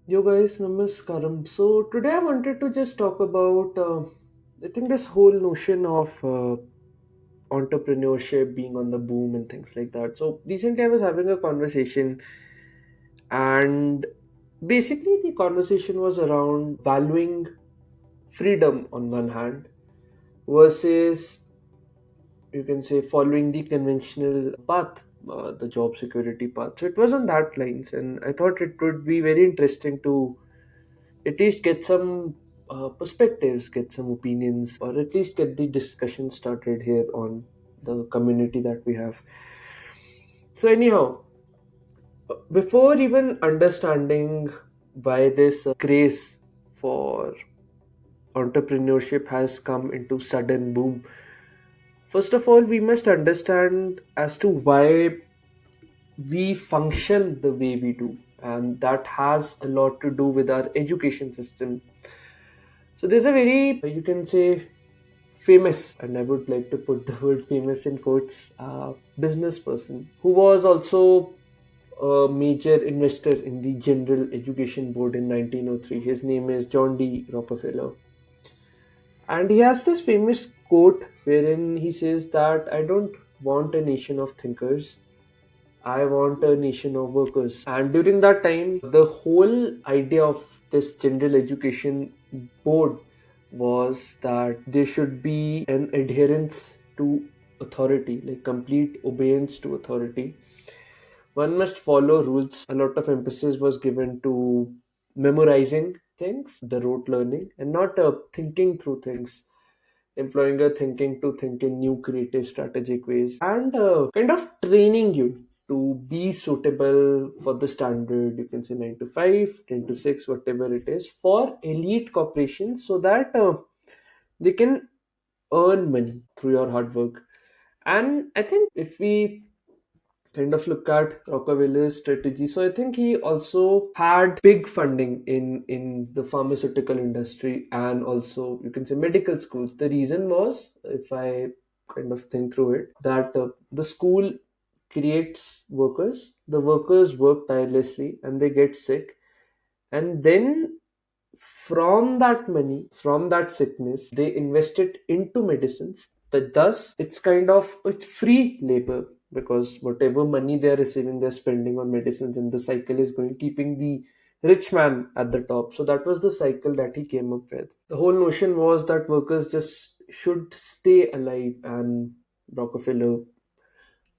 Yo guys, namaskaram. So today I wanted to just talk about, I think this whole notion of entrepreneurship being on the boom and things like that. So recently I was having a conversation, and basically the conversation was around valuing freedom on one hand versus, you can say, following the conventional path, the job security path. So it was on that lines, and I thought it would be very interesting to at least get some perspectives, get some opinions, or at least get the discussion started here on the community that we have. So, anyhow, before even understanding why this craze for entrepreneurship has come into sudden boom, first of all, we must understand as to why we function the way we do, and that has a lot to do with our education system. So there's a very, you can say, famous, and I would like to put the word famous in quotes, business person who was also a major investor in the General Education Board in 1903. His name is John D. Rockefeller. And he has this famous quote wherein he says that I don't want a nation of thinkers, I want a nation of workers. And during that time, the whole idea of this general education board was that there should be an adherence to authority, like complete obedience to authority. One must follow rules. A lot of emphasis was given to memorizing things, the rote learning, and not thinking through things, employing a thinking to think in new creative strategic ways, and kind of training you to be suitable for the standard, you can say 9 to 5, 10 to 6, whatever it is, for elite corporations, so that they can earn money through your hard work. And I think if we kind of look at Rockefeller's strategy. So I think he also had big funding in the pharmaceutical industry and also, you can say, medical schools. The reason was, if I kind of think through it, that the school creates workers, the workers work tirelessly and they get sick, and then from that money, from that sickness, they invest it into medicines. That thus it's kind of a free labor, because whatever money they're receiving, they're spending on medicines, and the cycle is going, keeping the rich man at the top. So that was the cycle that he came up with. The whole notion was that workers just should stay alive, and Rockefeller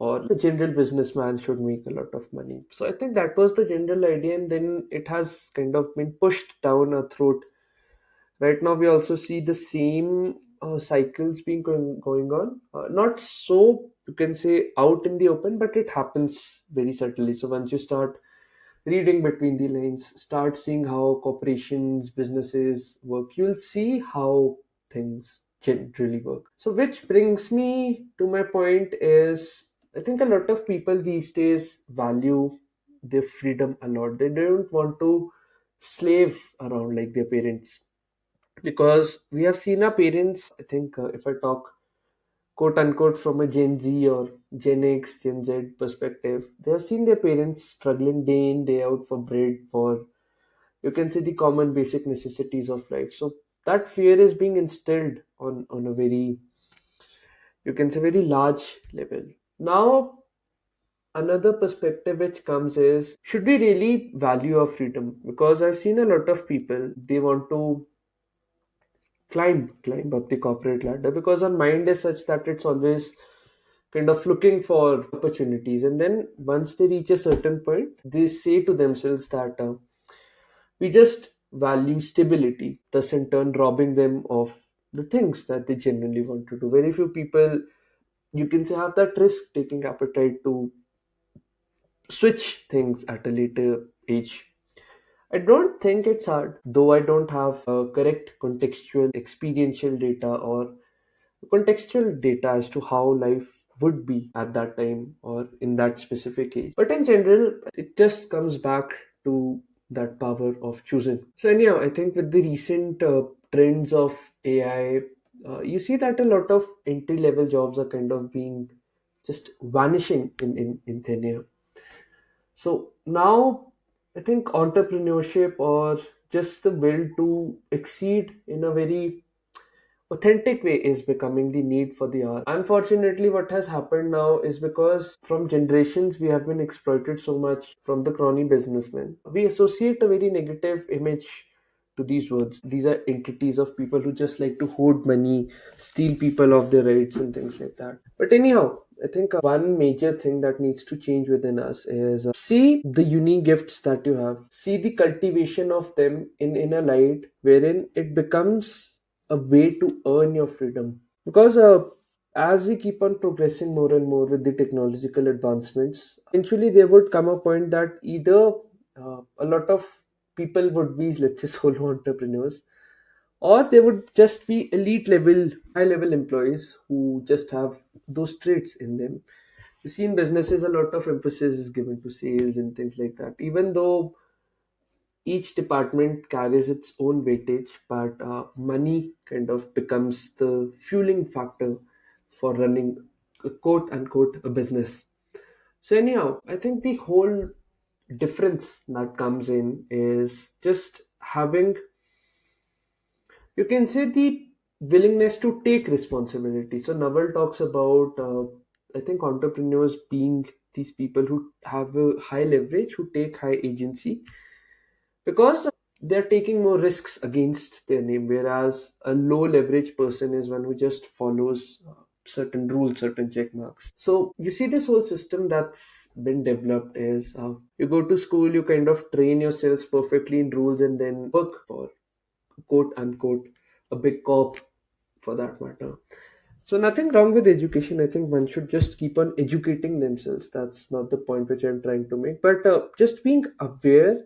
or the general businessman should make a lot of money. So I think that was the general idea, and then it has kind of been pushed down our throat. Right now, we also see the same cycles being going on. Not so, you can say, out in the open, but it happens very subtly. So once you start reading between the lines, start seeing how corporations, businesses work, you'll see how things generally work. So which brings me to my point is, I think a lot of people these days value their freedom a lot. They don't want to slave around like their parents, because we have seen our parents. I think if I talk quote unquote from a Gen Z or Gen X, Gen Z perspective, they have seen their parents struggling day in, day out for bread, for, you can say, the common basic necessities of life. So that fear is being instilled on a very, you can say, very large level. Now, another perspective which comes is, should we really value our freedom? Because I've seen a lot of people, they want to climb up the corporate ladder, because our mind is such that it's always kind of looking for opportunities, and then once they reach a certain point, they say to themselves that we just value stability, thus in turn robbing them of the things that they genuinely want to do. Very few people, you can say, have that risk taking appetite to switch things at a later age. I don't think it's hard, though I don't have correct contextual experiential data or contextual data as to how life would be at that time or in that specific age. But in general, it just comes back to that power of choosing. So, anyhow, I think with the recent trends of AI, you see that a lot of entry level jobs are kind of being just vanishing in thin air. So now I think entrepreneurship, or just the will to exceed in a very authentic way, is becoming the need for the hour. Unfortunately, what has happened now is because from generations we have been exploited so much from the crony businessmen. We associate a very negative image to these words. These are entities of people who just like to hoard money, steal people of their rights, and things like that. But anyhow, I think one major thing that needs to change within us is see the unique gifts that you have, see the cultivation of them in a light wherein it becomes a way to earn your freedom. Because as we keep on progressing more and more with the technological advancements, eventually there would come a point that either a lot of people would be, let's say, solo entrepreneurs, or they would just be elite level, high level employees who just have those traits in them. You see, in businesses, a lot of emphasis is given to sales and things like that, even though each department carries its own weightage, but money kind of becomes the fueling factor for running, quote unquote, a business. So anyhow, I think the whole difference that comes in is just having, you can say, the willingness to take responsibility. So Naval talks about, I think, entrepreneurs being these people who have a high leverage, who take high agency, because they're taking more risks against their name, whereas a low leverage person is one who just follows certain rules, certain check marks. So you see, this whole system that's been developed is, you go to school, you kind of train yourselves perfectly in rules, and then work for, quote unquote, a big corp, for that matter. So nothing wrong with education. I think one should just keep on educating themselves. That's not the point which I'm trying to make. But just being aware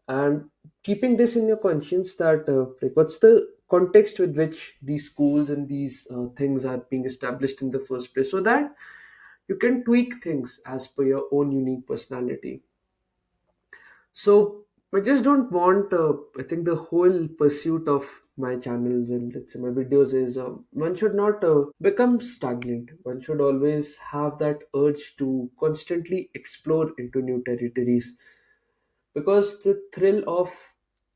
and keeping this in your conscience that, like, what's the context with which these schools and these things are being established in the first place, so that you can tweak things as per your own unique personality. So I just don't want, I think the whole pursuit of my channels and, let's say, my videos is, one should not become stagnant. One should always have that urge to constantly explore into new territories, because the thrill of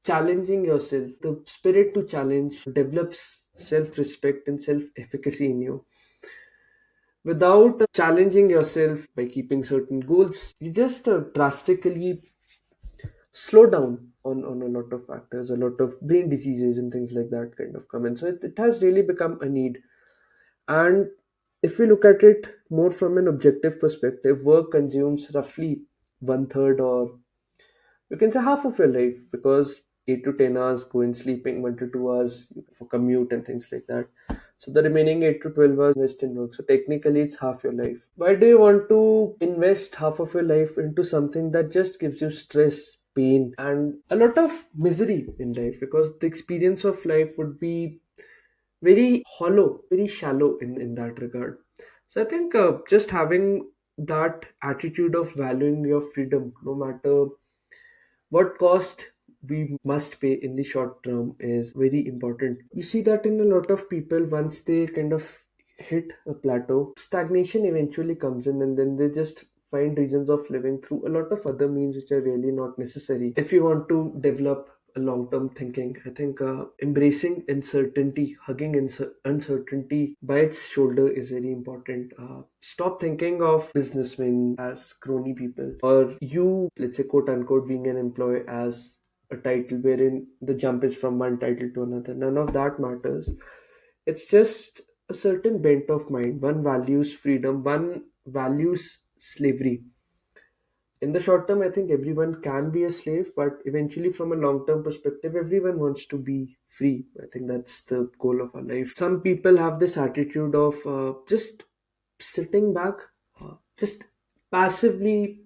challenging yourself, the spirit to challenge, develops self respect and self efficacy in you. Without challenging yourself by keeping certain goals, you just drastically slow down on a lot of factors, a lot of brain diseases and things like that kind of come in. So it has really become a need. And if we look at it more from an objective perspective, work consumes roughly one third, or you can say half of your life, because 8 to 10 hours go in sleeping, 1 to 2 hours for commute and things like that. So the remaining 8 to 12 hours invest in work. So technically it's half your life. Why do you want to invest half of your life into something that just gives you stress, pain, and a lot of misery in life? Because the experience of life would be very hollow, very shallow in that regard. So I think just having that attitude of valuing your freedom, no matter what cost we must pay in the short term, is very important. You see that in a lot of people, once they kind of hit a plateau, stagnation eventually comes in, and then they just find reasons of living through a lot of other means which are really not necessary. If you want to develop a long-term thinking, I think embracing uncertainty, hugging uncertainty by its shoulder is very important. Stop thinking of businessmen as crony people, or you, let's say, quote unquote, being an employee as a title wherein the jump is from one title to another. None of that matters. It's just a certain bent of mind. One values freedom, one values slavery. In the short term, I think everyone can be a slave, but eventually, from a long term perspective, everyone wants to be free. I think that's the goal of our life. Some people have this attitude of just sitting back, just passively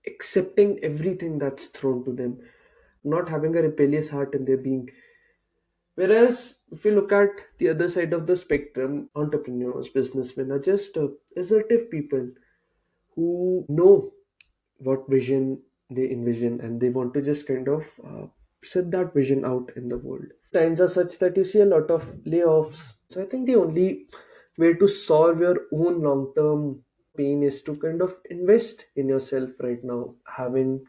accepting everything that's thrown to them, not having a rebellious heart in their being. Whereas, if you look at the other side of the spectrum, entrepreneurs, businessmen are just assertive people who know what vision they envision, and they want to just kind of set that vision out in the world. Times are such that you see a lot of layoffs. So I think the only way to solve your own long term pain is to kind of invest in yourself right now, having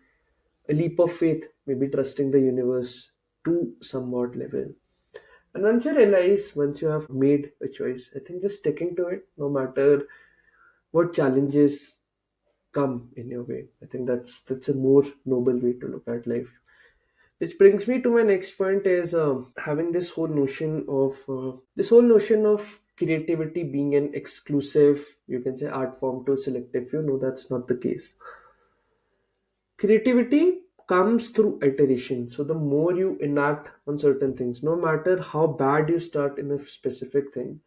a leap of faith, maybe trusting the universe to somewhat level. And once you realize, once you have made a choice, I think just sticking to it, no matter what challenges come in your way. I think that's a more noble way to look at life. Which brings me to my next point is having this whole notion of creativity being an exclusive, you can say, art form to selective. You know that's not the case. Creativity comes through iteration. So the more you enact on certain things, no matter how bad you start in a specific thing,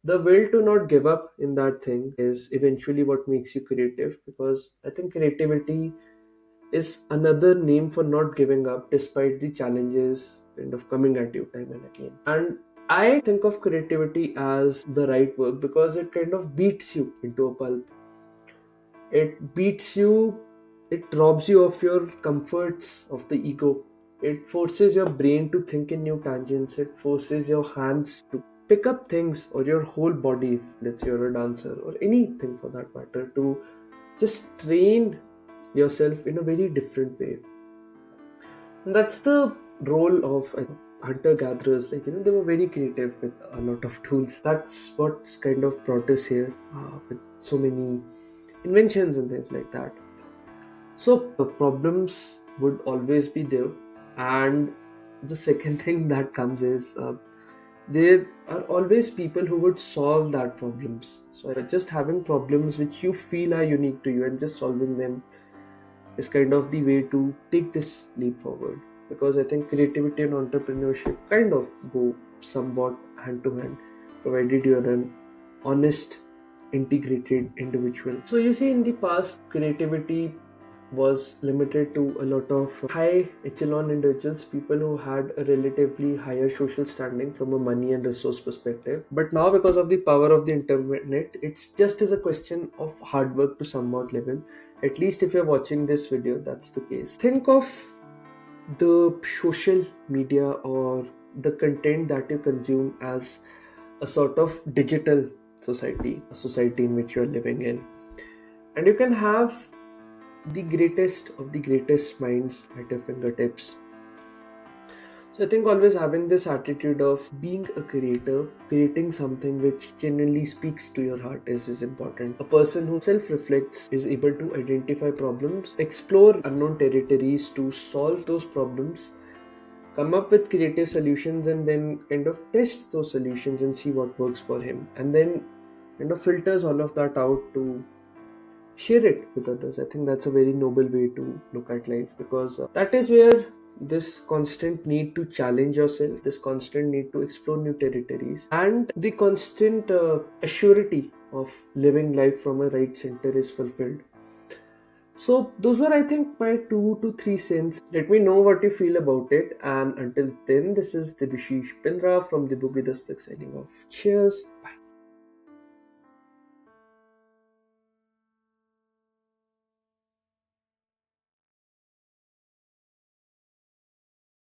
the will to not give up in that thing is eventually what makes you creative. Because I think creativity is another name for not giving up despite the challenges kind of coming at you time and again. And I think of creativity as the right word because it kind of beats you into a pulp. It beats you, it robs you of your comforts of the ego. It forces your brain to think in new tangents. It forces your hands to pick up things, or your whole body, if let's say you're a dancer, or anything for that matter, to just train yourself in a very different way. And that's the role of hunter gatherers. Like, they were very creative with a lot of tools. That's what's kind of brought us here with so many inventions and things like that. So the problems would always be there, and the second thing that comes is there are always people who would solve that problems. So just having problems which you feel are unique to you and just solving them is kind of the way to take this leap forward. Because I think creativity and entrepreneurship kind of go somewhat hand to hand, provided you're an honest, integrated individual. So you see, in the past, creativity was limited to a lot of high echelon individuals, people who had a relatively higher social standing from a money and resource perspective. But now, because of the power of the internet, it's just as a question of hard work to somewhat level. At least if you're watching this video, that's the case. Think of the social media or the content that you consume as a sort of digital society, a society in which you're living in. And you can have the greatest of the greatest minds at your fingertips. So I think always having this attitude of being a creator, creating something which genuinely speaks to your heart is important. A person who self-reflects is able to identify problems, explore unknown territories to solve those problems, come up with creative solutions, and then kind of test those solutions and see what works for him. And then kind of filters all of that out to share it with others. I think that's a very noble way to look at life, because that is where this constant need to challenge yourself, this constant need to explore new territories, and the constant assurity of living life from a right center is fulfilled. So those were, I think, my 2 to 3 cents. Let me know what you feel about it. And until then, this is Debu Ki Dastak signing off. Cheers. Bye.